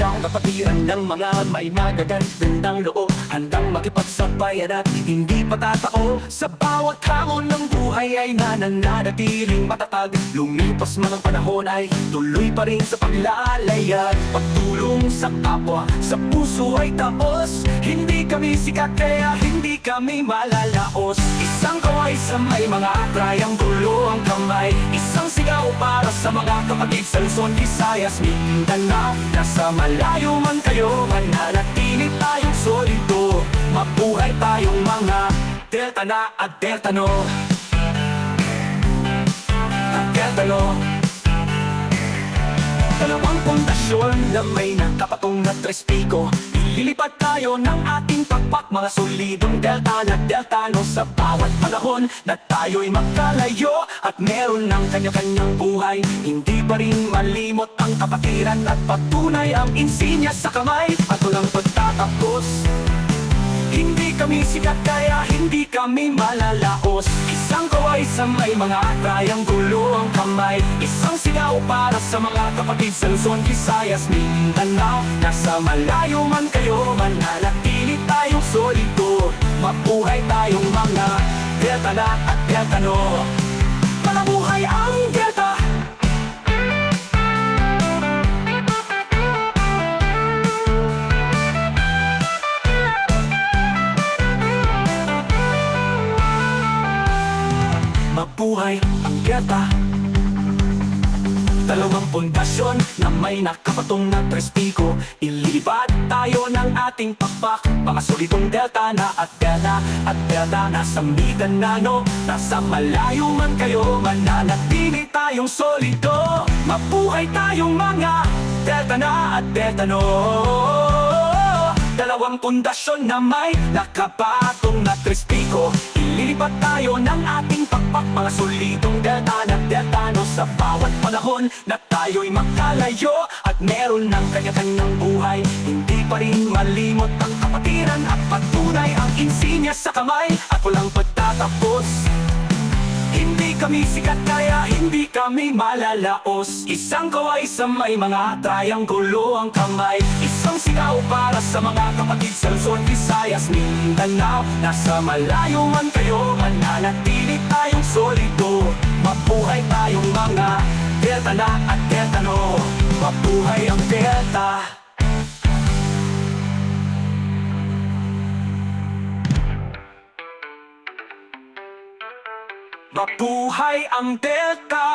daw kapatiran ng mga may magagandang loob, handang makipagsabayan at hindi patatao. Sa bawat hamon ng buhay ay nananatiling matatag. Lumipas man ang panahon ay tuloy pa rin sa paglalayag. Pagtulong sa kapwa, sa puso ay taos. Hindi kami sikat kaya hindi kami malalaos. Isang kaway sa may mga trianggulo ang kamay. Isang sigaw para sa mga kapatid sa Luzon, Visayas, Mindanao. Nasa malayo man kayo, mananatili tayong solido. Mabuhay tayong mga Delta na at Deltano. At Deltano. Dalawang pundasyon na may nakapatong na tres piko. Lilipat tayo ng ating pakpak, mga solidong Delta na Deltano. Sa bawat panahon na tayo'y magkalayo at meron ng kanya-kanyang buhay, hindi pa rin malimot ang kapatiran at patunay ang insinya sa kamay. At walang pagtatapos, hindi kami sikat kaya hindi kami malalaos. Isang kaway sa may mga trianggulo ang kamay. Isang sigaw para sa mga kapatid sa Luzon, Visayas, Mindanao. Nasa malayo man kayo, mananatili tayong solido. Mabuhay tayong mga Delta na at Deltano. Malabuhay ang Delta. Mabuhay ang Delta. Dalawang pundasyon na may nakapatong na tres piko. Ililipat tayo ng ating pakpak, mga solidong Delta na at Delta at Delta. Nasa Mindanao, nasa malayo man kayo, mananatili tayong solido. Mabuhay tayong mga Delta na at Deltano. Dalawang pundasyon na may nakapatong na tres piko. Ililipat tayo ng ating pakpak, mga solidong Delta na Deltano. Sa bawat panahon na tayo'y magkalayo at meron ng kanya-kanyang buhay, hindi pa rin malimot ang kapatiran at patunay ang insinya sa kamay. At walang pagtatapos, hindi kami sikat kaya hindi kami malalaos. Isang kaway sa may mga trianggulo ang kamay. Isang sigaw para sa mga kapatid sa Luzon, Visayas, Mindanao. Nasa malayo man kayo, mananatili tayong solido. Mabuhay tayong mga Delta na at Deltano. Mabuhay ang Delta. Mabuhay ang Delta.